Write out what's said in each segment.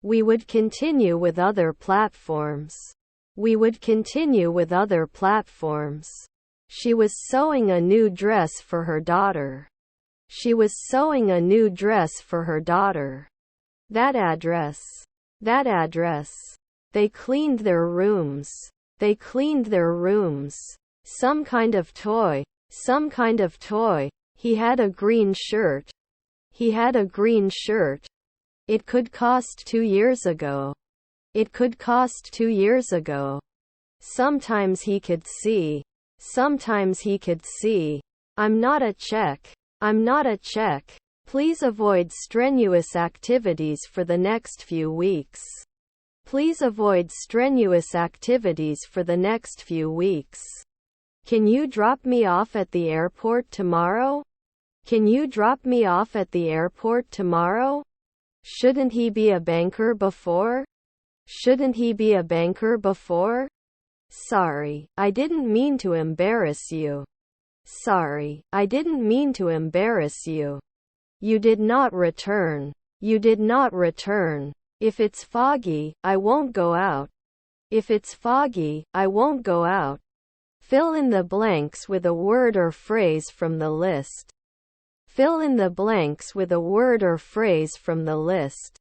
We would continue with other platforms. We would continue with other platforms. She was sewing a new dress for her daughter. She was sewing a new dress for her daughter. That address. That address. They cleaned their rooms. They cleaned their rooms. Some kind of toy. Some kind of toy. He had a green shirt. He had a green shirt. It could cost 2 years ago. It could cost 2 years ago. Sometimes he could see. Sometimes he could see. I'm not a Czech. I'm not a Czech. Please avoid strenuous activities for the next few weeks. Please avoid strenuous activities for the next few weeks. Can you drop me off at the airport tomorrow? Can you drop me off at the airport tomorrow? Shouldn't he be a banker before? Shouldn't he be a banker before? Sorry, I didn't mean to embarrass you. Sorry, I didn't mean to embarrass you. You did not return. You did not return. If it's foggy, I won't go out. If it's foggy, I won't go out. Fill in the blanks with a word or phrase from the list. Fill in the blanks with a word or phrase from the list.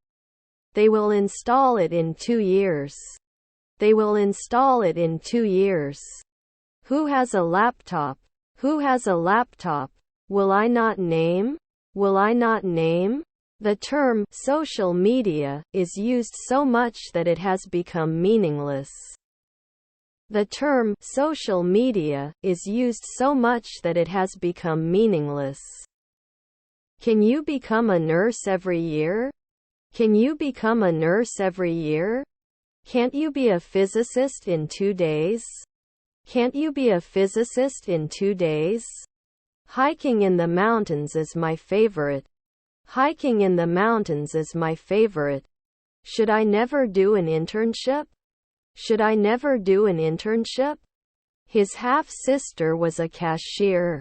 They will install it in 2 years. They will install it in 2 years. Who has a laptop? Who has a laptop? Will I not name? Will I not name? The term social media is used so much that it has become meaningless. The term social media is used so much that it has become meaningless. Can you become a nurse every year? Can you become a nurse every year? Can't you be a physicist in 2 days? Can't you be a physicist in 2 days? Hiking in the mountains is my favorite. Hiking in the mountains is my favorite. Should I never do an internship? Should I never do an internship? His half-sister was a cashier.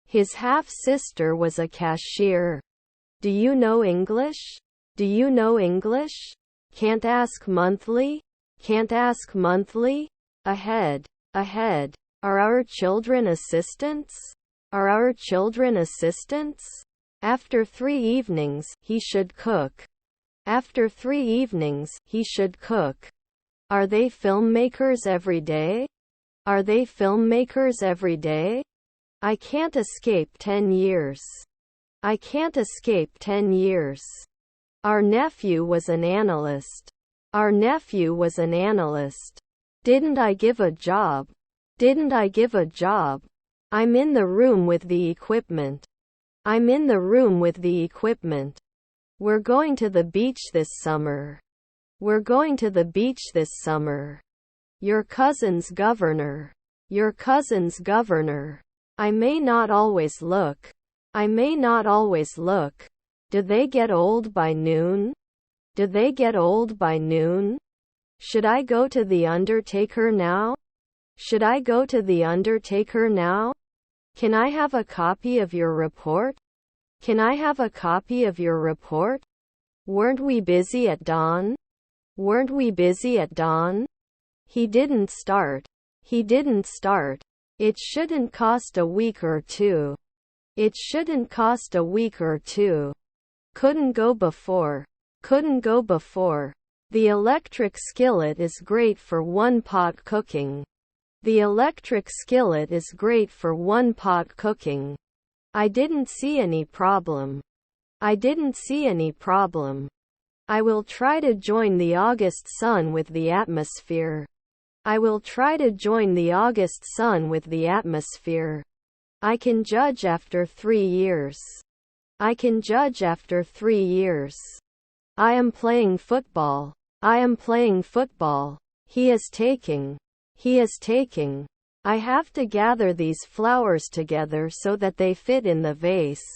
His half-sister was a cashier. Do you know English? Do you know English? Can't ask monthly? Can't ask monthly? Ahead. Ahead. Are our children assistants? Are our children assistants? After 3 evenings, he should cook. After 3 evenings, he should cook. Are they filmmakers every day? Are they filmmakers every day? I can't escape 10 years. I can't escape 10 years. Our nephew was an analyst. Our nephew was an analyst. Didn't I give a job? Didn't I give a job? I'm in the room with the equipment. I'm in the room with the equipment. We're going to the beach this summer. We're going to the beach this summer. Your cousin's governor. Your cousin's governor. I may not always look. I may not always look. Do they get old by noon? Do they get old by noon? Should I go to the undertaker now? Should I go to the undertaker now? Can I have a copy of your report? Can I have a copy of your report? Weren't we busy at dawn? Weren't we busy at dawn? He didn't start. He didn't start. It shouldn't cost a week or 2. It shouldn't cost a week or 2. Couldn't go before. Couldn't go before. The electric skillet is great for one-pot cooking. The electric skillet is great for one-pot cooking. I didn't see any problem. I didn't see any problem. I will try to join the August sun with the atmosphere. I will try to join the August sun with the atmosphere. I can judge after 3 years. I can judge after 3 years. I am playing football. I am playing football. He is taking. He is taking. I have to gather these flowers together so that they fit in the vase.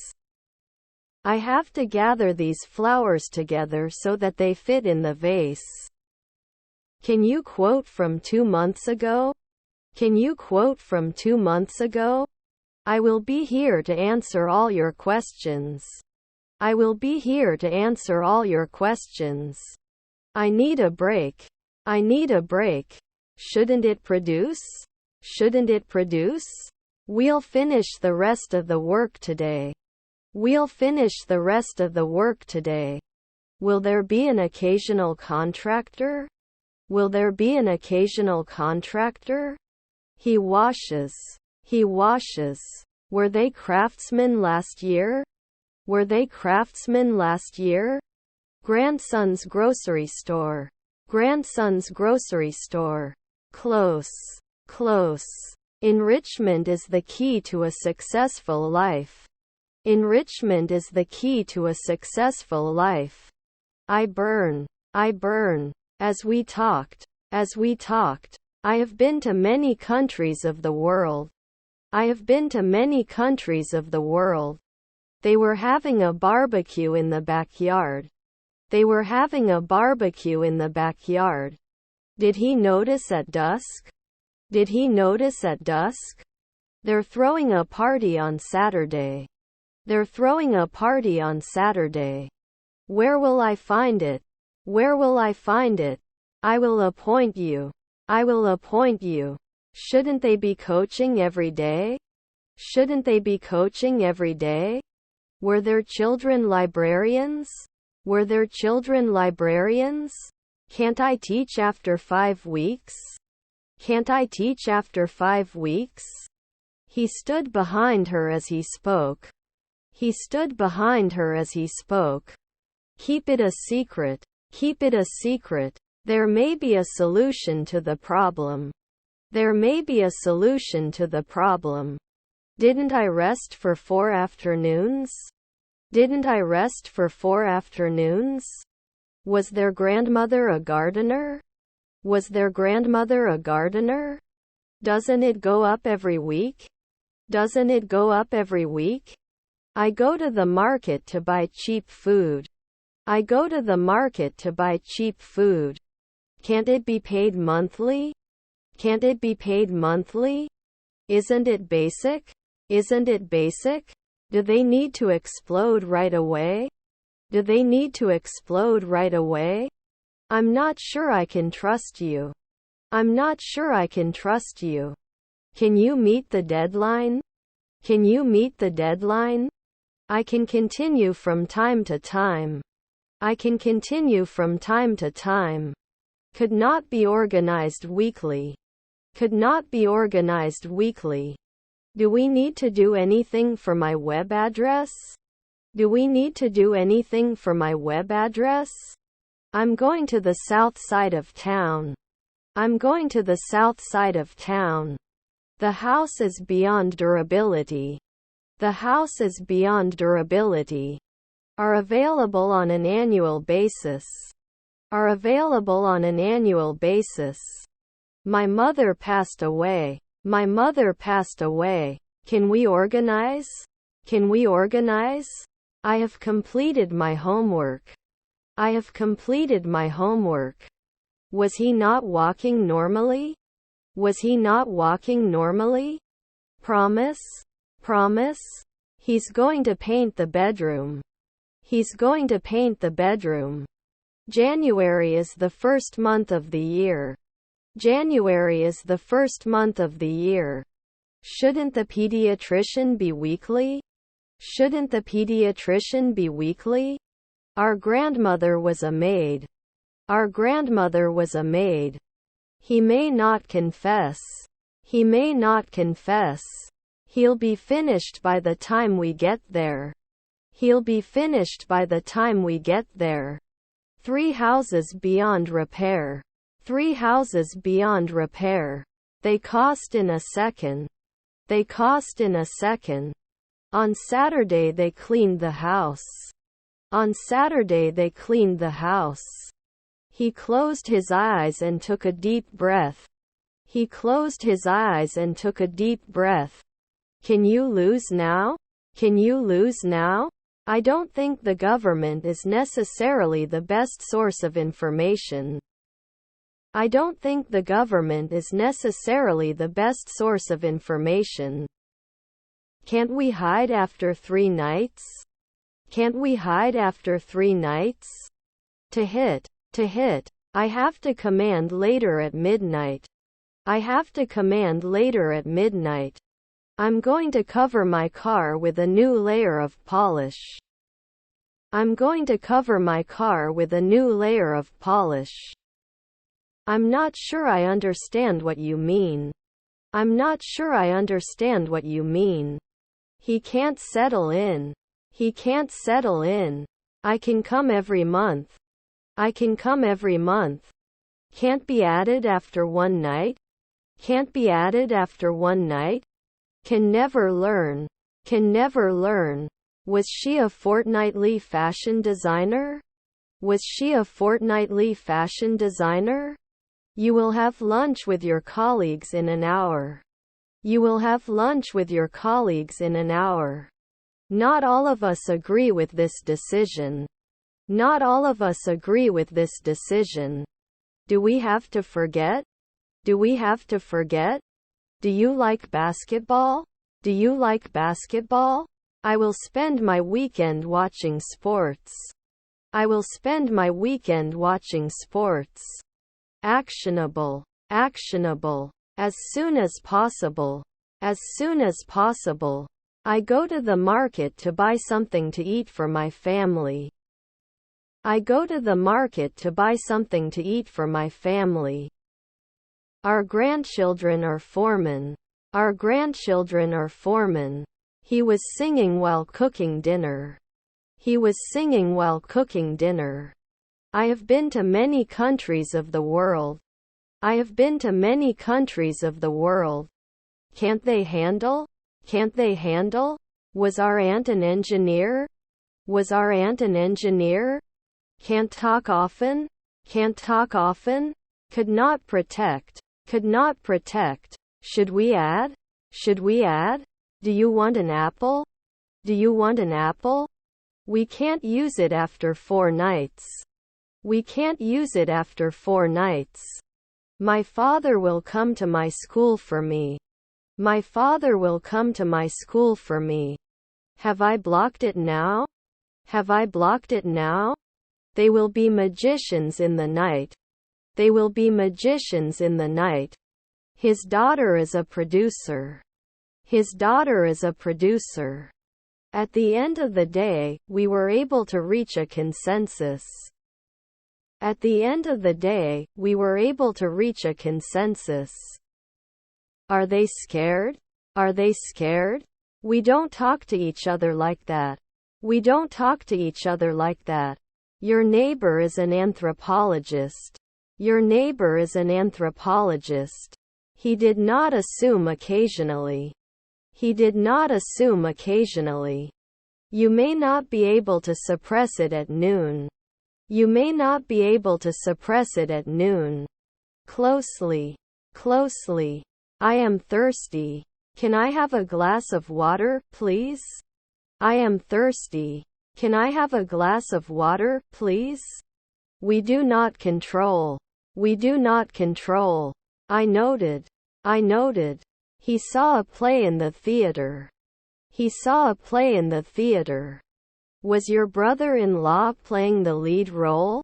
I have to gather these flowers together so that they fit in the vase. Can you quote from 2 months ago? Can you quote from 2 months ago? I will be here to answer all your questions. I will be here to answer all your questions. I need a break. I need a break. Shouldn't it produce? Shouldn't it produce? We'll finish the rest of the work today. We'll finish the rest of the work today. Will there be an occasional contractor? Will there be an occasional contractor? He washes. He washes. Were they craftsmen last year? Were they craftsmen last year? Grandson's grocery store. Grandson's grocery store. Close. Close. Enrichment is the key to a successful life. Enrichment is the key to a successful life. I burn. I burn. As we talked. As we talked. I have been to many countries of the world. I have been to many countries of the world. They were having a barbecue in the backyard. They were having a barbecue in the backyard. Did he notice at dusk? Did he notice at dusk? They're throwing a party on Saturday. They're throwing a party on Saturday. Where will I find it? Where will I find it? I will appoint you. I will appoint you. Shouldn't they be coaching every day? Shouldn't they be coaching every day? Were their children librarians? Were their children librarians? Can't I teach after 5 weeks? Can't I teach after 5 weeks? He stood behind her as he spoke. He stood behind her as he spoke. Keep it a secret. Keep it a secret. There may be a solution to the problem. There may be a solution to the problem. Didn't I rest for 4 afternoons? Didn't I rest for 4 afternoons? Was their grandmother a gardener? Was their grandmother a gardener? Doesn't it go up every week? Doesn't it go up every week? I go to the market to buy cheap food. I go to the market to buy cheap food. Can't it be paid monthly? Can't it be paid monthly? Isn't it basic? Isn't it basic? Do they need to explode right away? Do they need to explode right away? I'm not sure I can trust you. I'm not sure I can trust you. Can you meet the deadline? Can you meet the deadline? I can continue from time to time. I can continue from time to time. Could not be organized weekly. Could not be organized weekly. Do we need to do anything for my web address? Do we need to do anything for my web address? I'm going to the south side of town. I'm going to the south side of town. The house is beyond durability. The house is beyond durability. Are available on an annual basis. Are available on an annual basis. My mother passed away. My mother passed away. Can we organize? Can we organize? I have completed my homework. I have completed my homework. Was he not walking normally? Was he not walking normally? Promise? Promise? He's going to paint the bedroom. He's going to paint the bedroom. January is the first month of the year. January is the first month of the year. Shouldn't the pediatrician be weekly? Shouldn't the pediatrician be weekly? Our grandmother was a maid. Our grandmother was a maid. He may not confess. He may not confess. He'll be finished by the time we get there. He'll be finished by the time we get there. 3 houses beyond repair. 3 houses beyond repair. They cost in a second. They cost in a second. On Saturday they cleaned the house. On Saturday they cleaned the house. He closed his eyes and took a deep breath. He closed his eyes and took a deep breath. Can you lose now? Can you lose now? I don't think the government is necessarily the best source of information. I don't think the government is necessarily the best source of information. Can't we hide after 3 nights? Can't we hide after 3 nights? To hit. To hit. I have to command later at midnight. I have to command later at midnight. I'm going to cover my car with a new layer of polish. I'm going to cover my car with a new layer of polish. I'm not sure I understand what you mean. I'm not sure I understand what you mean. He can't settle in. He can't settle in. I can come every month. I can come every month. Can't be added after one night. Can't be added after one night. Can never learn. Can never learn. Was she a fortnightly fashion designer? Was she a fortnightly fashion designer? You will have lunch with your colleagues in an hour. You will have lunch with your colleagues in an hour. Not all of us agree with this decision. Not all of us agree with this decision. Do we have to forget? Do we have to forget? Do you like basketball? Do you like basketball? I will spend my weekend watching sports. I will spend my weekend watching sports. Actionable. Actionable. As soon as possible. As soon as possible. I go to the market to buy something to eat for my family. I go to the market to buy something to eat for my family. Our grandchildren are foremen. Our grandchildren are foremen. He was singing while cooking dinner. He was singing while cooking dinner. I have been to many countries of the world. I have been to many countries of the world. Can't they handle? Can't they handle? Was our aunt an engineer? Was our aunt an engineer? Can't talk often? Can't talk often? Could not protect. Could not protect. Should we add? Should we add? Do you want an apple? Do you want an apple? We can't use it after 4 nights. We can't use it after 4 nights. My father will come to my school for me. My father will come to my school for me. Have I blocked it now? Have I blocked it now? They will be magicians in the night. They will be magicians in the night. His daughter is a producer. His daughter is a producer. At the end of the day, we were able to reach a consensus. At the end of the day, we were able to reach a consensus. Are they scared? Are they scared? We don't talk to each other like that. We don't talk to each other like that. Your neighbor is an anthropologist. Your neighbor is an anthropologist. He did not assume occasionally. He did not assume occasionally. You may not be able to suppress it at noon. You may not be able to suppress it at noon. Closely. Closely. I am thirsty. Can I have a glass of water, please? I am thirsty. Can I have a glass of water, please? We do not control. We do not control. I noted. I noted. He saw a play in the theater. He saw a play in the theater. Was your brother-in-law playing the lead role?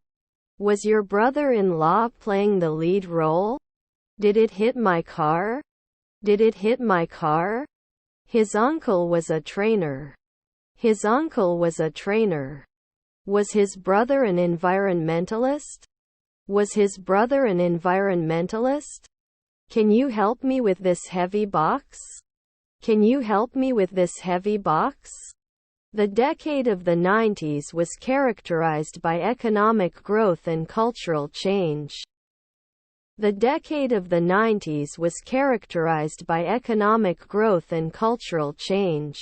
Was your brother-in-law playing the lead role? Did it hit my car? Did it hit my car? His uncle was a trainer. His uncle was a trainer. Was his brother an environmentalist? Was his brother an environmentalist? Can you help me with this heavy box? Can you help me with this heavy box? The decade of the 90s was characterized by economic growth and cultural change. The decade of the 90s was characterized by economic growth and cultural change.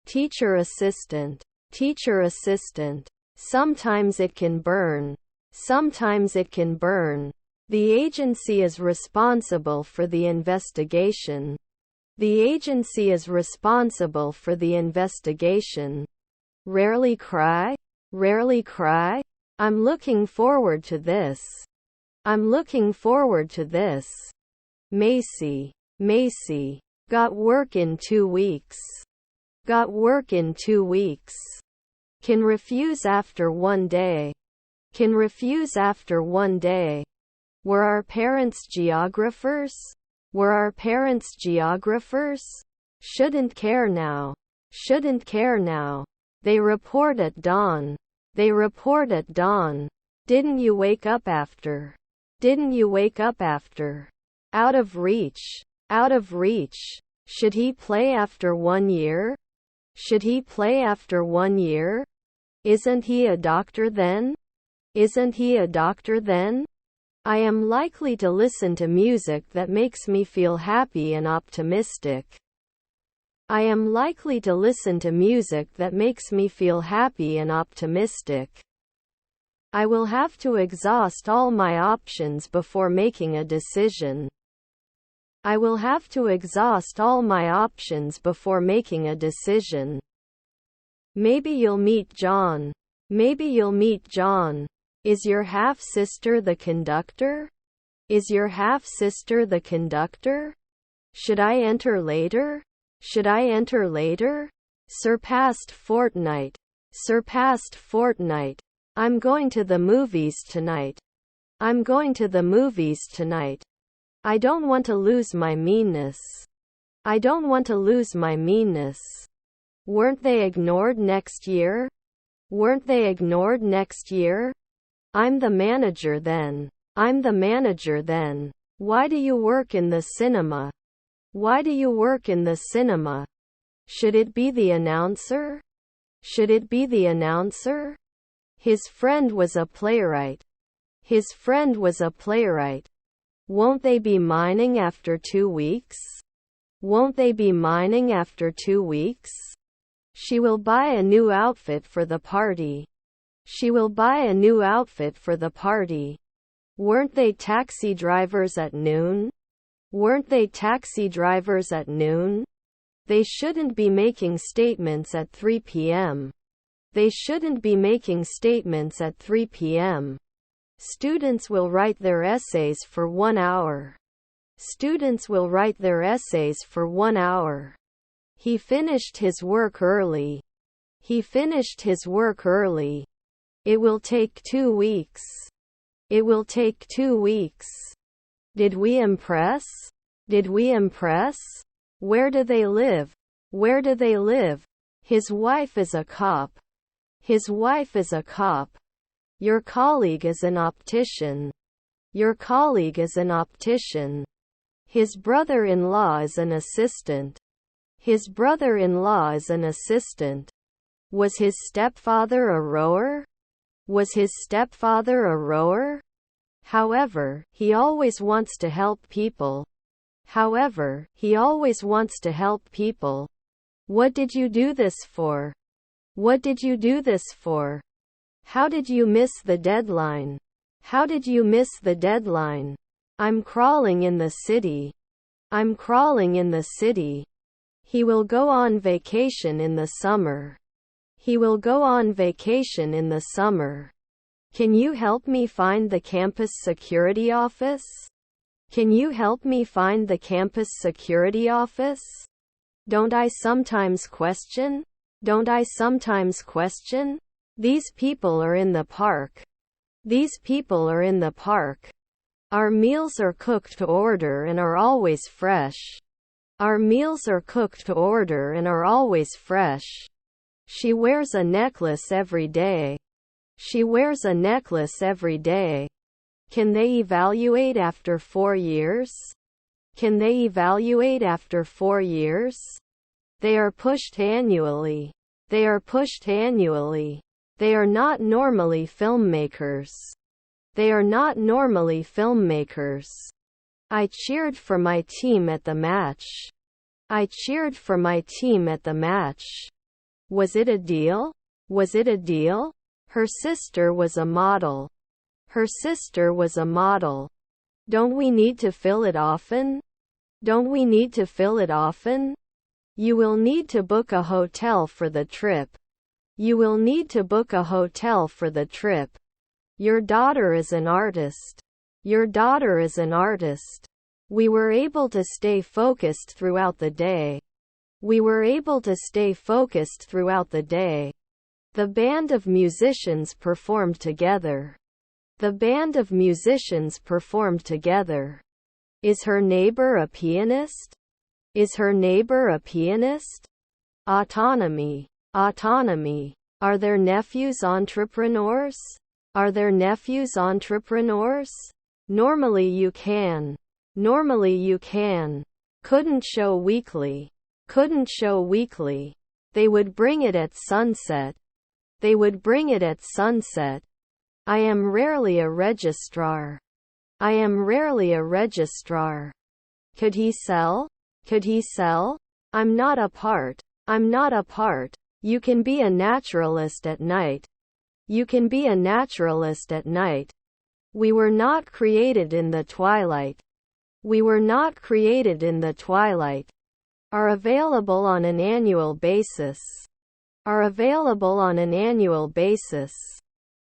Teacher assistant. Teacher assistant. Sometimes it can burn. Sometimes it can burn. The agency is responsible for the investigation. The agency is responsible for the investigation. Rarely cry? Rarely cry? I'm looking forward to this. I'm looking forward to this. Macy. Macy. Got work in 2 weeks. Got work in 2 weeks. Can refuse after 1 day. can refuse after one day. Were our parents geographers? Were our parents geographers? Shouldn't care now. Shouldn't care now. They report at dawn. They report at dawn. Didn't you wake up after? Didn't you wake up after? Out of reach. Out of reach. Should he play after 1 year? Should he play after 1 year? Isn't he a doctor then? Isn't he a doctor then? I am likely to listen to music that makes me feel happy and optimistic. I am likely to listen to music that makes me feel happy and optimistic. I will have to exhaust all my options before making a decision. I will have to exhaust all my options before making a decision. Maybe you'll meet John. Maybe you'll meet John. Is your half-sister the conductor? Is your half-sister the conductor? Should I enter later? Should I enter later? Surpassed fortnight. Surpassed fortnight. I'm going to the movies tonight. I'm going to the movies tonight. I don't want to lose my meanness. I don't want to lose my meanness. Weren't they ignored next year? Weren't they ignored next year? I'm the manager then. I'm the manager then. Why do you work in the cinema? Why do you work in the cinema? Should it be the announcer? Should it be the announcer? His friend was a playwright. His friend was a playwright. Won't they be mining after 2 weeks? Won't they be mining after 2 weeks? She will buy a new outfit for the party. She will buy a new outfit for the party. Weren't they taxi drivers at noon? Weren't they taxi drivers at noon? They shouldn't be making statements at 3 p.m. They shouldn't be making statements at 3 p.m. Students will write their essays for 1 hour. Students will write their essays for 1 hour. He finished his work early. He finished his work early. It will take 2 weeks. It will take 2 weeks. Did we impress? Did we impress? Where do they live? Where do they live? His wife is a cop. His wife is a cop. Your colleague is an optician. Your colleague is an optician. His brother-in-law is an assistant. His brother-in-law is an assistant. Was his stepfather a rower? Was his stepfather a rower? However, he always wants to help people. However, he always wants to help people. What did you do this for? What did you do this for? How did you miss the deadline? How did you miss the deadline? I'm crawling in the city. I'm crawling in the city. He will go on vacation in the summer. He will go on vacation in the summer. Can you help me find the campus security office? Can you help me find the campus security office? Don't I sometimes question? Don't I sometimes question? These people are in the park. These people are in the park. Our meals are cooked to order and are always fresh. Our meals are cooked to order and are always fresh. She wears a necklace every day. She wears a necklace every day. Can they evaluate after 4 years? Can they evaluate after 4 years? They are pushed annually. They are pushed annually. They are not normally filmmakers. They are not normally filmmakers. I cheered for my team at the match. I cheered for my team at the match. Was it a deal? Was it a deal? Her sister was a model. Her sister was a model. Don't we need to fill it often? Don't we need to fill it often? You will need to book a hotel for the trip. You will need to book a hotel for the trip. Your daughter is an artist. Your daughter is an artist. We were able to stay focused throughout the day. We were able to stay focused throughout the day. The band of musicians performed together. The band of musicians performed together. Is her neighbor a pianist? Is her neighbor a pianist? Autonomy. Autonomy. Are their nephews entrepreneurs? Are their nephews entrepreneurs? Normally you can. Normally you can. Couldn't show weekly. Couldn't show weekly. They would bring it at sunset. They would bring it at sunset. I am rarely a registrar. I am rarely a registrar. Could he sell? Could he sell? I'm not a part. I'm not a part. You can be a naturalist at night. You can be a naturalist at night. We were not created in the twilight. We were not created in the twilight. Are available on an annual basis. Are available on an annual basis.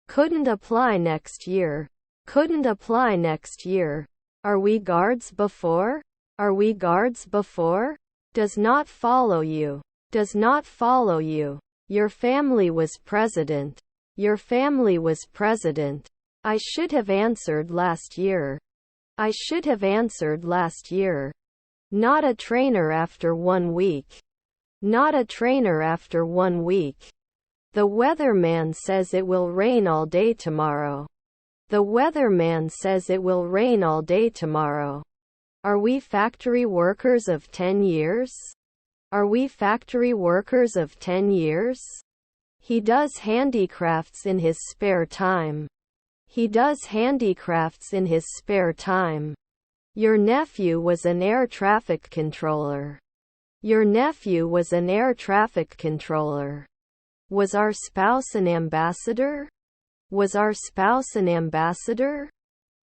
Couldn't apply next year. Couldn't apply next year. Are we guards before? Are we guards before? Does not follow you. Does not follow you. Your family was president. Your family was president. I should have answered last year. I should have answered last year. Not a trainer after 1 week. Not a trainer after 1 week. The weatherman says it will rain all day tomorrow. The weatherman says it will rain all day tomorrow. Are we factory workers of 10 years? Are we factory workers of 10 years? He does handicrafts in his spare time. He does handicrafts in his spare time. Your nephew was an air traffic controller. Your nephew was an air traffic controller. Was our spouse an ambassador? Was our spouse an ambassador?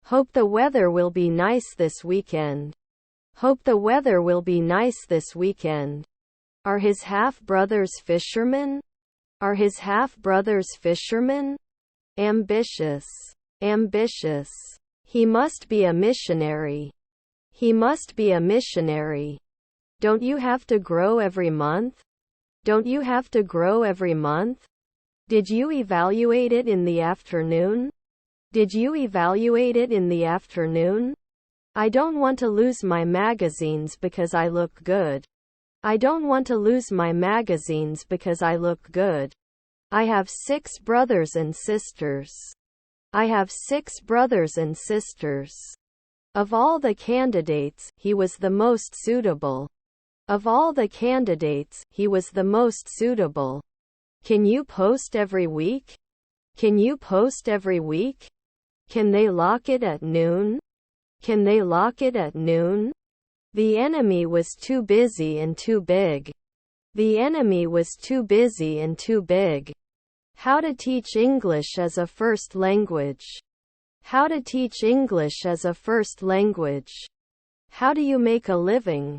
Hope the weather will be nice this weekend. Hope the weather will be nice this weekend. Are his half-brothers fishermen? Are his half-brothers fishermen? Ambitious. Ambitious. He must be a missionary. He must be a missionary. Don't you have to grow every month? Don't you have to grow every month? Did you evaluate it in the afternoon? Did you evaluate it in the afternoon? I don't want to lose my magazines because I look good. I don't want to lose my magazines because I look good. I have 6 brothers and sisters. I have 6 brothers and sisters. Of all the candidates, he was the most suitable. Of all the candidates, he was the most suitable. Can you post every week? Can you post every week? Can they lock it at noon? Can they lock it at noon? The enemy was too busy and too big. The enemy was too busy and too big. How to teach English as a first language. How to teach English as a first language. How do you make a living?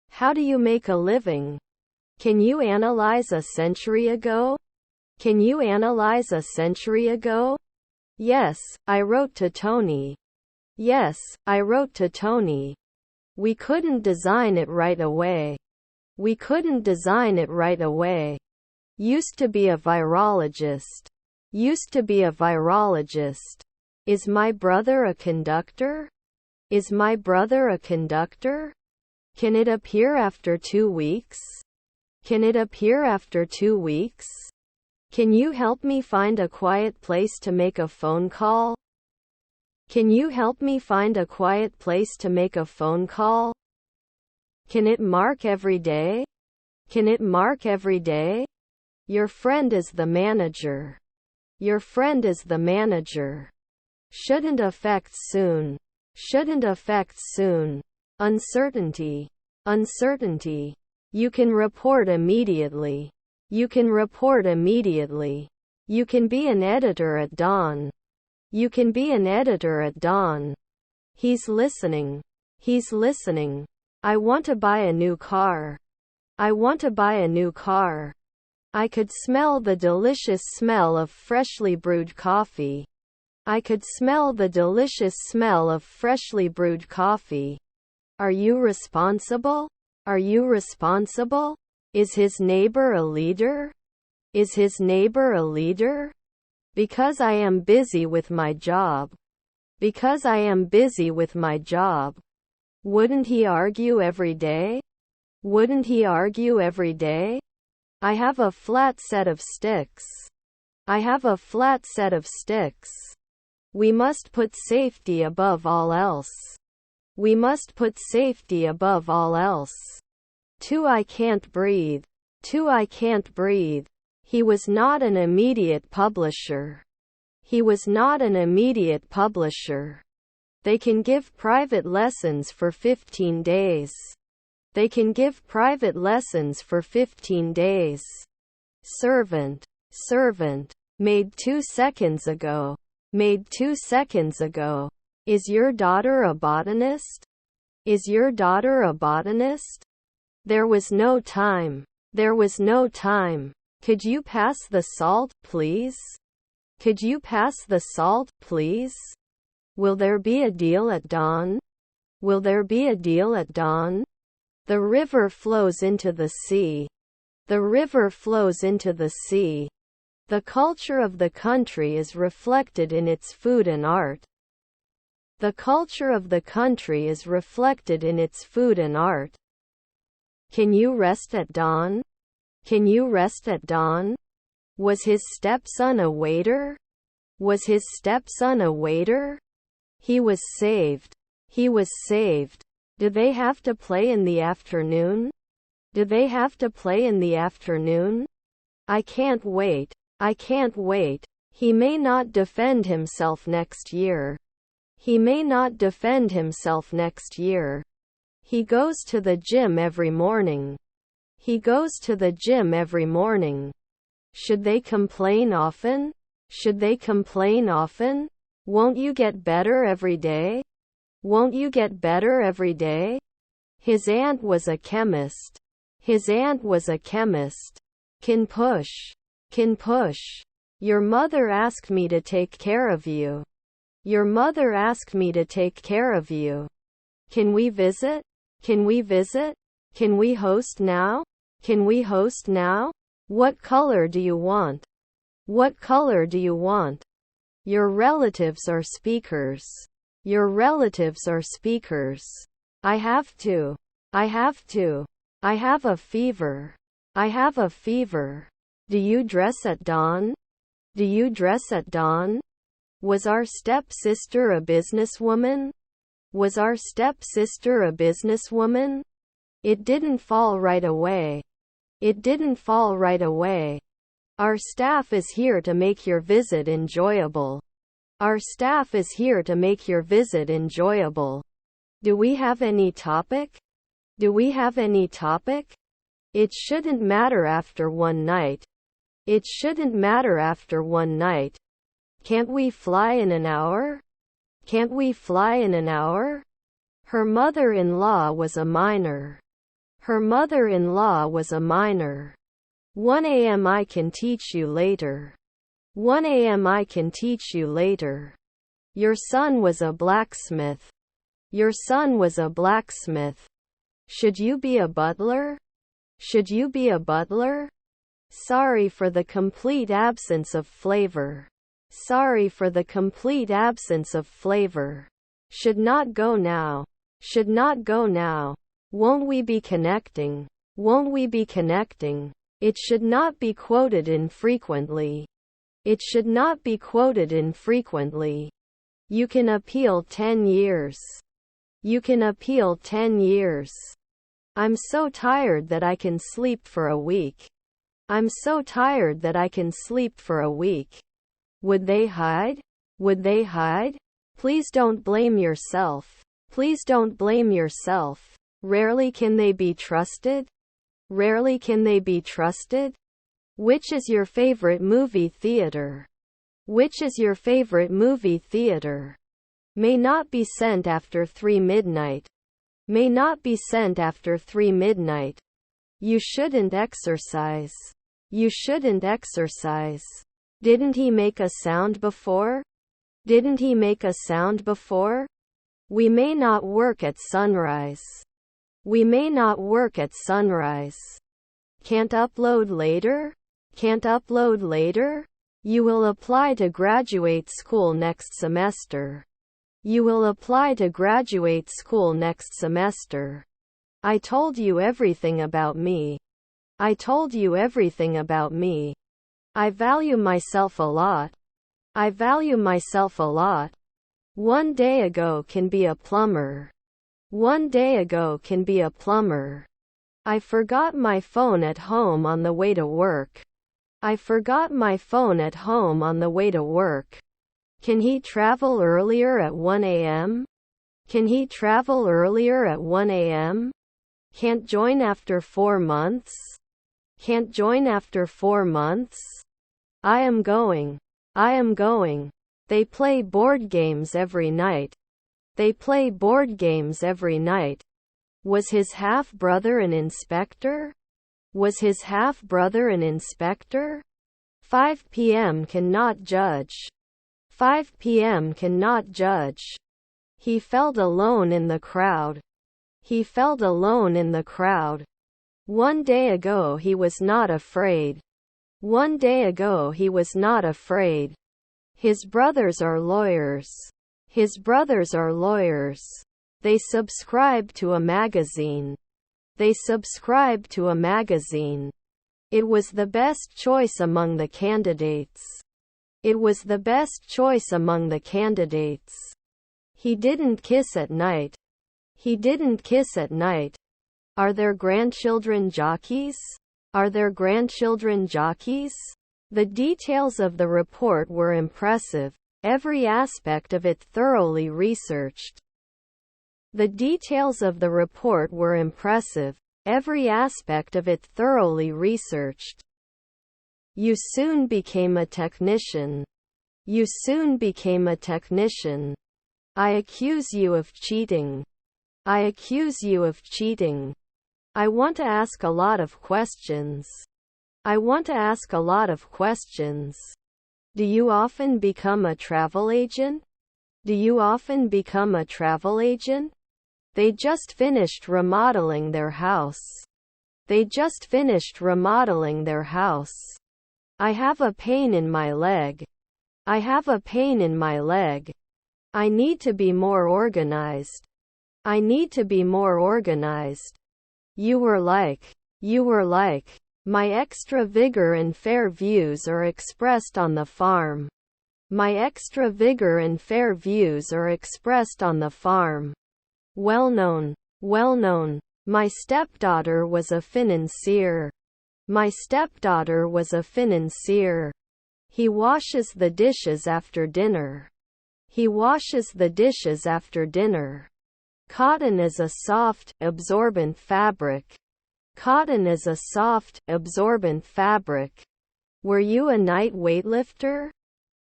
How do you make a living? Can you analyze a century ago? Can you analyze a century ago? Yes, I wrote to Tony. Yes, I wrote to Tony. We couldn't design it right away. We couldn't design it right away. Used to be a virologist. Used to be a virologist. Is my brother a conductor? Is my brother a conductor? Can it appear after 2 weeks? Can it appear after 2 weeks? Can you help me find a quiet place to make a phone call? Can you help me find a quiet place to make a phone call? Can it mark every day? Can it mark every day? Your friend is the manager. Your friend is the manager. Shouldn't affect soon. Shouldn't affect soon. Uncertainty. Uncertainty. You can report immediately. You can report immediately. You can be an editor at dawn. You can be an editor at dawn. He's listening. He's listening. I want to buy a new car. I want to buy a new car. I could smell the delicious smell of freshly brewed coffee. I could smell the delicious smell of freshly brewed coffee. Are you responsible? Are you responsible? Is his neighbor a leader? Is his neighbor a leader? Because I am busy with my job. Because I am busy with my job. Wouldn't he argue every day? Wouldn't he argue every day? I have a flat set of sticks. I have a flat set of sticks. We must put safety above all else. We must put safety above all else. 2. I can't breathe. 2. I can't breathe. He was not an immediate publisher. He was not an immediate publisher. They can give private lessons for 15 days. They can give private lessons for 15 days. Servant. Servant. Made 2 seconds ago. Made 2 seconds ago. Is your daughter a botanist? Is your daughter a botanist? There was no time. There was no time. Could you pass the salt, please? Could you pass the salt, please? Will there be a deal at dawn? Will there be a deal at dawn? The river flows into the sea. The river flows into the sea. The culture of the country is reflected in its food and art. The culture of the country is reflected in its food and art. Can you rest at dawn? Can you rest at dawn? Was his stepson a waiter? Was his stepson a waiter? He was saved. He was saved. Do they have to play in the afternoon? Do they have to play in the afternoon? I can't wait. I can't wait. He may not defend himself next year. He may not defend himself next year. He goes to the gym every morning. He goes to the gym every morning. Should they complain often? Should they complain often? Won't you get better every day? Won't you get better every day? His aunt was a chemist. His aunt was a chemist. Can push. Can push. Your mother asked me to take care of you. Your mother asked me to take care of you. Can we visit? Can we visit? Can we host now? Can we host now? What color do you want? What color do you want? Your relatives are speakers. Your relatives are speakers. I have to. I have to. I have a fever. I have a fever. Do you dress at dawn? Do you dress at dawn? Was our stepsister a businesswoman? Was our stepsister a businesswoman? It didn't fall right away. It didn't fall right away. Our staff is here to make your visit enjoyable. Our staff is here to make your visit enjoyable. Do we have any topic? Do we have any topic? It shouldn't matter after one night. It shouldn't matter after one night. Can't we fly in an hour? Can't we fly in an hour? Her mother-in-law was a minor. Her mother-in-law was a minor. 1 a.m. I can teach you later. 1 a.m. I can teach you later. Your son was a blacksmith. Your son was a blacksmith. Should you be a butler? Should you be a butler? Sorry for the complete absence of flavor. Sorry for the complete absence of flavor. Should not go now. Should not go now. Won't we be connecting? Won't we be connecting? It should not be quoted infrequently. It should not be quoted infrequently. You can appeal 10 years. You can appeal 10 years. I'm so tired that I can sleep for a week. I'm so tired that I can sleep for a week. Would they hide? Would they hide? Please don't blame yourself. Please don't blame yourself. Rarely can they be trusted. Rarely can they be trusted. Which is your favorite movie theater? Which is your favorite movie theater? May not be sent after 3 midnight. May not be sent after 3 midnight. You shouldn't exercise. You shouldn't exercise. Didn't he make a sound before? Didn't he make a sound before? We may not work at sunrise. We may not work at sunrise. Can't upload later? Can't upload later? You will apply to graduate school next semester. You will apply to graduate school next semester. I told you everything about me. I told you everything about me. I value myself a lot. I value myself a lot. One day ago can be a plumber. One day ago can be a plumber. I forgot my phone at home on the way to work. I forgot my phone at home on the way to work. Can he travel earlier at 1 a.m.? Can he travel earlier at 1 a.m.? Can't join after 4 months? Can't join after 4 months? I am going. I am going. They play board games every night. They play board games every night. Was his half-brother an inspector? Was his half-brother an inspector? 5 p.m. cannot judge. 5 p.m. cannot judge. He felt alone in the crowd. He felt alone in the crowd. One day ago he was not afraid. One day ago he was not afraid. His brothers are lawyers. His brothers are lawyers. They subscribe to a magazine. They subscribe to a magazine. It was the best choice among the candidates. It was the best choice among the candidates. He didn't kiss at night. He didn't kiss at night. Are there grandchildren jockeys? Are there grandchildren jockeys? The details of the report were impressive, every aspect of it thoroughly researched. The details of the report were impressive, every aspect of it thoroughly researched. You soon became a technician. You soon became a technician. I accuse you of cheating. I accuse you of cheating. I want to ask a lot of questions. I want to ask a lot of questions. Do you often become a travel agent? Do you often become a travel agent? They just finished remodeling their house. They just finished remodeling their house. I have a pain in my leg. I have a pain in my leg. I need to be more organized. I need to be more organized. You were like, my extra vigor and fair views are expressed on the farm. My extra vigor and fair views are expressed on the farm. Well known. My stepdaughter was a financier. My stepdaughter was a financier. He washes the dishes after dinner. He washes the dishes after dinner. Cotton is a soft, absorbent fabric. Cotton is a soft, absorbent fabric. Were you a night weightlifter?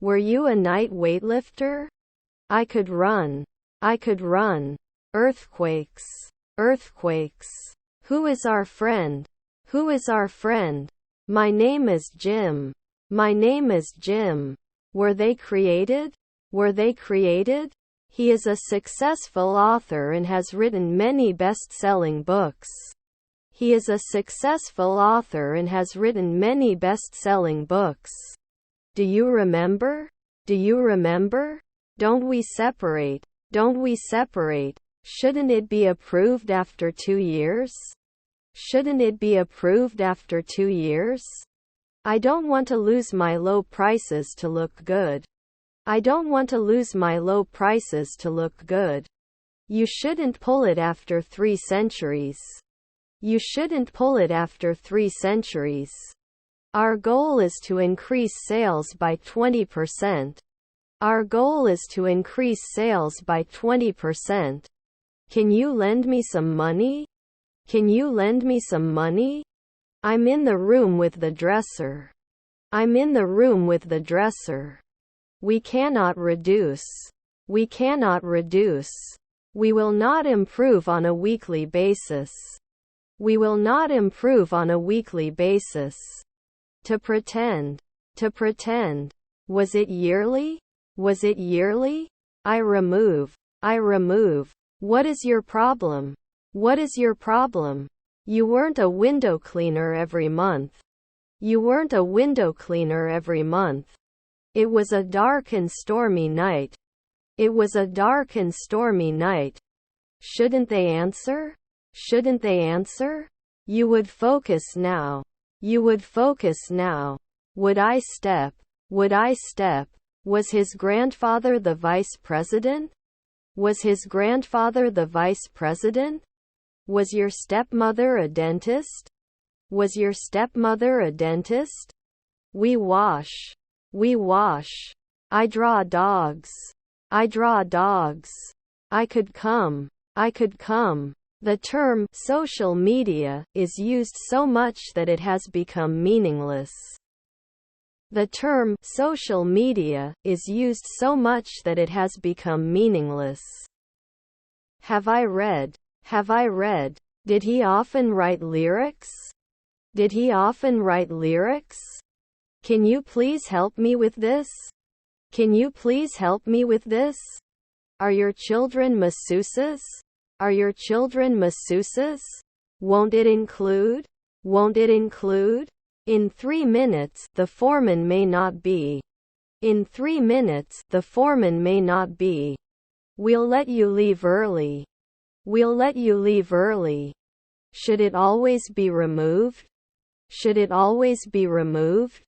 Were you a night weightlifter? I could run. I could run. Earthquakes. Earthquakes. Who is our friend? Who is our friend? My name is Jim. My name is Jim. Were they created? Were they created? He is a successful author and has written many best-selling books. He is a successful author and has written many best-selling books. Do you remember? Do you remember? Don't we separate? Don't we separate? Shouldn't it be approved after 2 years? Shouldn't it be approved after 2 years? I don't want to lose my low prices to look good. I don't want to lose my low prices to look good. You shouldn't pull it after 3 centuries. You shouldn't pull it after 3 centuries. Our goal is to increase sales by 20%. Our goal is to increase sales by 20%. Can you lend me some money? Can you lend me some money? I'm in the room with the dresser. I'm in the room with the dresser. We cannot reduce. We cannot reduce. We will not improve on a weekly basis. We will not improve on a weekly basis. To pretend. To pretend. Was it yearly? Was it yearly? I remove. I remove. What is your problem? What is your problem? You weren't a window cleaner every month. You weren't a window cleaner every month. It was a dark and stormy night. It was a dark and stormy night. Shouldn't they answer? Shouldn't they answer? You would focus now. You would focus now. Would I step? Would I step? Was his grandfather the vice president? Was his grandfather the vice president? Was your stepmother a dentist? Was your stepmother a dentist? We wash. We wash. I draw dogs. I draw dogs. I could come. I could come. The term social media is used so much that it has become meaningless. The term social media is used so much that it has become meaningless. Have I read? Have I read? Did he often write lyrics? Did he often write lyrics? Can you please help me with this? Can you please help me with this? Are your children masseuses? Are your children masseuses? Won't it include? Won't it include? In 3 minutes, the foreman may not be. In 3 minutes, the foreman may not be. We'll let you leave early. We'll let you leave early. Should it always be removed? Should it always be removed?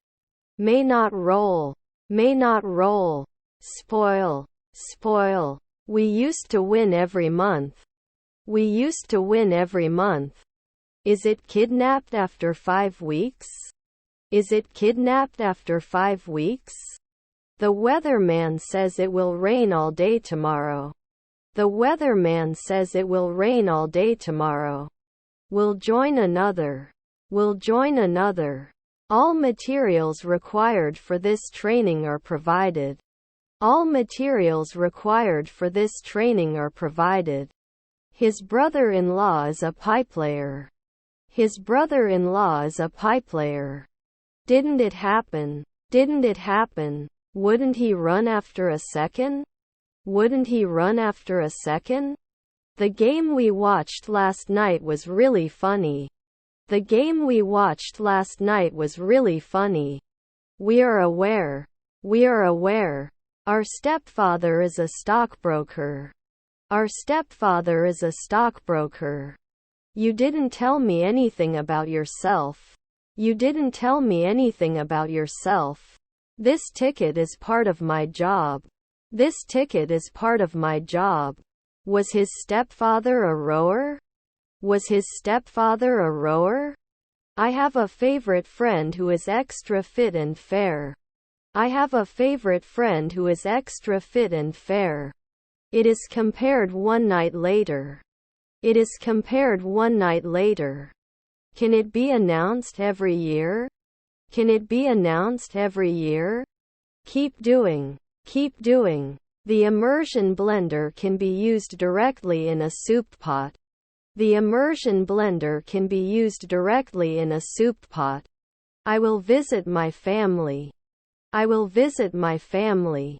May not roll. May not roll. Spoil. Spoil. We used to win every month. We used to win every month. Is it kidnapped after 5 weeks? Is it kidnapped after 5 weeks? The weatherman says it will rain all day tomorrow. The weatherman says it will rain all day tomorrow. We'll join another. We'll join another. All materials required for this training are provided. All materials required for this training are provided. His brother-in-law is a pipeplayer. His brother-in-law is a pipeplayer. Didn't it happen? Didn't it happen? Wouldn't he run after a second? Wouldn't he run after a second? The game we watched last night was really funny. The game we watched last night was really funny. We are aware. We are aware. Our stepfather is a stockbroker. Our stepfather is a stockbroker. You didn't tell me anything about yourself. You didn't tell me anything about yourself. This ticket is part of my job. This ticket is part of my job. Was his stepfather a rower? Was his stepfather a rower? I have a favorite friend who is extra fit and fair. I have a favorite friend who is extra fit and fair. It is compared one night later. It is compared one night later. Can it be announced every year? Can it be announced every year? Keep doing. Keep doing. The immersion blender can be used directly in a soup pot. The immersion blender can be used directly in a soup pot. I will visit my family. I will visit my family.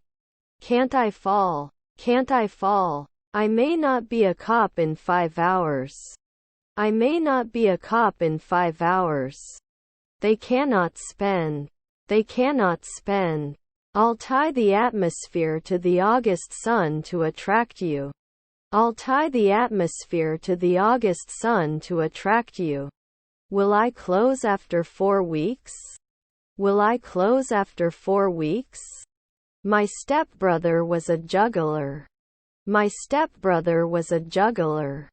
Can't I fall? Can't I fall? I may not be a cop in 5 hours. I may not be a cop in 5 hours. They cannot spend. They cannot spend. I'll tie the atmosphere to the August sun to attract you. I'll tie the atmosphere to the August sun to attract you. Will I close after 4 weeks? Will I close after 4 weeks? My stepbrother was a juggler. My stepbrother was a juggler.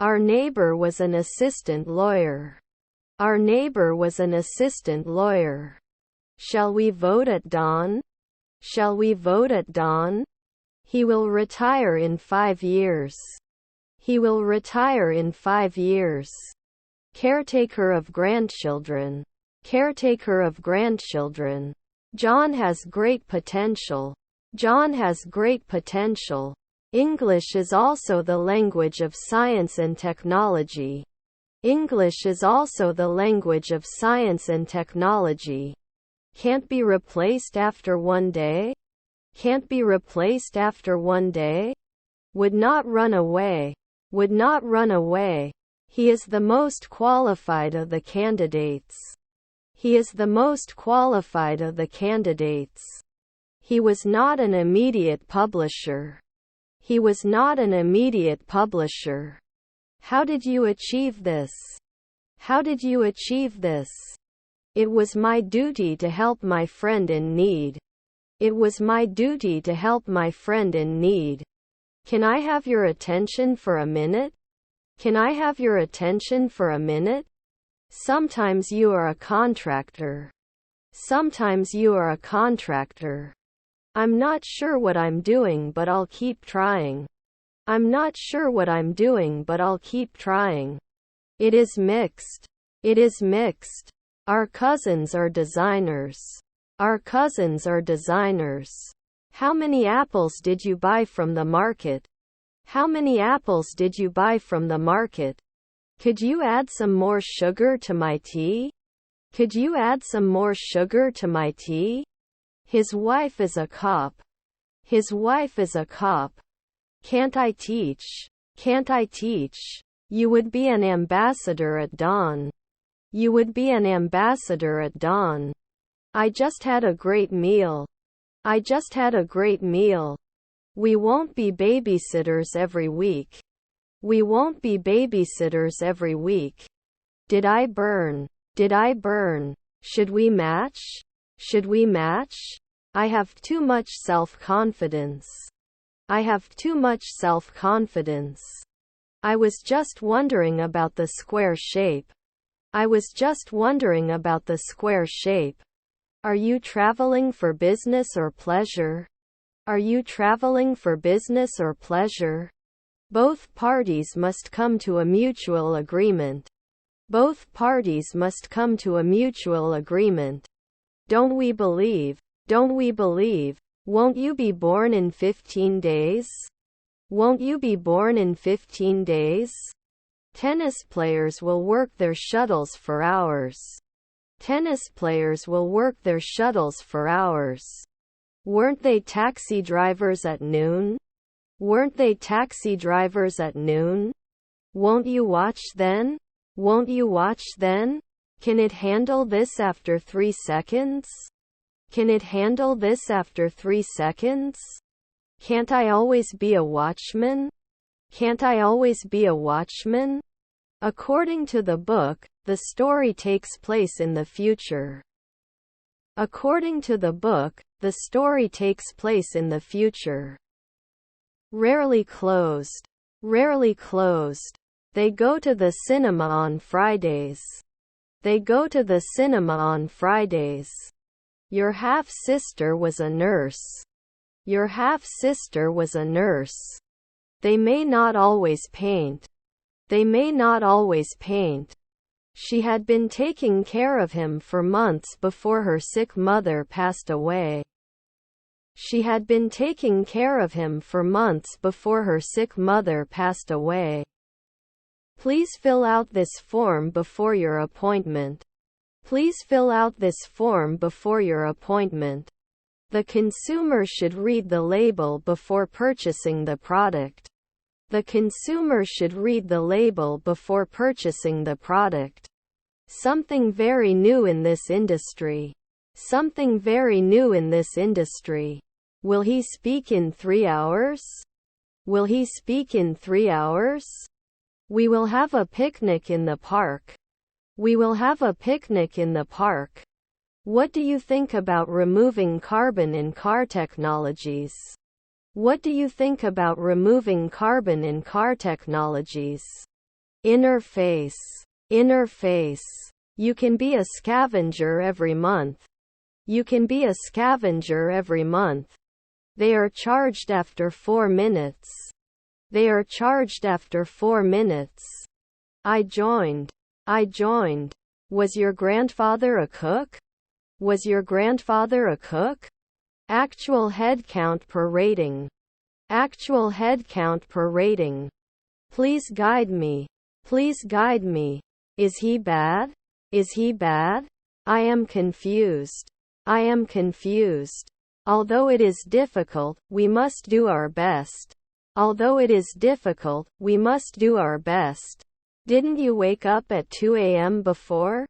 Our neighbor was an assistant lawyer. Our neighbor was an assistant lawyer. Shall we vote at dawn? Shall we vote at dawn? He will retire in 5 years. He will retire in 5 years. Caretaker of grandchildren. Caretaker of grandchildren. John has great potential. John has great potential. English is also the language of science and technology. English is also the language of science and technology. Can't be replaced after 1 day? Can't be replaced after 1 day? Would not run away. Would not run away. He is the most qualified of the candidates. He is the most qualified of the candidates. He was not an immediate publisher. He was not an immediate publisher. How did you achieve this? How did you achieve this? It was my duty to help my friend in need. It was my duty to help my friend in need. Can I have your attention for a minute? Can I have your attention for a minute? Sometimes you are a contractor. Sometimes you are a contractor. I'm not sure what I'm doing, but I'll keep trying. I'm not sure what I'm doing, but I'll keep trying. It is mixed. It is mixed. Our cousins are designers. Our cousins are designers. How many apples did you buy from the market? How many apples did you buy from the market? Could you add some more sugar to my tea? Could you add some more sugar to my tea? His wife is a cop. His wife is a cop. Can't I teach? Can't I teach? You would be an ambassador at dawn. You would be an ambassador at dawn. I just had a great meal. I just had a great meal. We won't be babysitters every week. We won't be babysitters every week. Did I burn? Did I burn? Should we match? Should we match? I have too much self-confidence. I have too much self-confidence. I was just wondering about the square shape. I was just wondering about the square shape. Are you traveling for business or pleasure? Are you traveling for business or pleasure? Both parties must come to a mutual agreement. Both parties must come to a mutual agreement. Don't we believe? Don't we believe? Won't you be born in 15 days? Won't you be born in 15 days? Tennis players will work their shuttles for hours. Tennis players will work their shuttles for hours. Weren't they taxi drivers at noon? Weren't they taxi drivers at noon? Won't you watch then? Won't you watch then? Can it handle this after 3 seconds? Can it handle this after 3 seconds? Can't I always be a watchman? Can't I always be a watchman? According to the book, the story takes place in the future. According to the book, the story takes place in the future. Rarely closed. Rarely closed. They go to the cinema on Fridays. They go to the cinema on Fridays. Your half-sister was a nurse. Your half-sister was a nurse. They may not always paint. They may not always paint. She had been taking care of him for months before her sick mother passed away. She had been taking care of him for months before her sick mother passed away. Please fill out this form before your appointment. Please fill out this form before your appointment. The consumer should read the label before purchasing the product. The consumer should read the label before purchasing the product. Something very new in this industry. Something very new in this industry. Will he speak in 3 hours? Will he speak in 3 hours? We will have a picnic in the park. We will have a picnic in the park. What do you think about removing carbon in car technologies? What do you think about removing carbon in car technologies? Interface. Interface. You can be a scavenger every month. You can be a scavenger every month. They are charged after 4 minutes. They are charged after 4 minutes. I joined. I joined. Was your grandfather a cook? Was your grandfather a cook? Actual head count per rating. Actual head count per rating. Please guide me. Please guide me. Is he bad? Is he bad? I am confused. I am confused. Although it is difficult, we must do our best. Although it is difficult, we must do our best. Didn't you wake up at 2 a.m. before?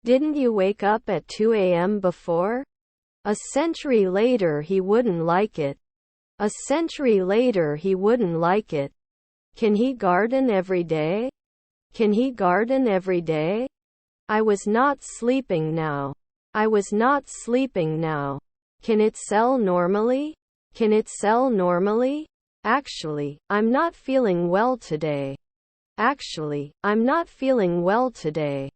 Didn't you wake up at 2 a.m. before? A century later he wouldn't like it. A century later he wouldn't like it. Can he garden every day? Can he garden every day? I was not sleeping now. I was not sleeping now. Can it sell normally? Can it sell normally? Actually, I'm not feeling well today. Actually, I'm not feeling well today.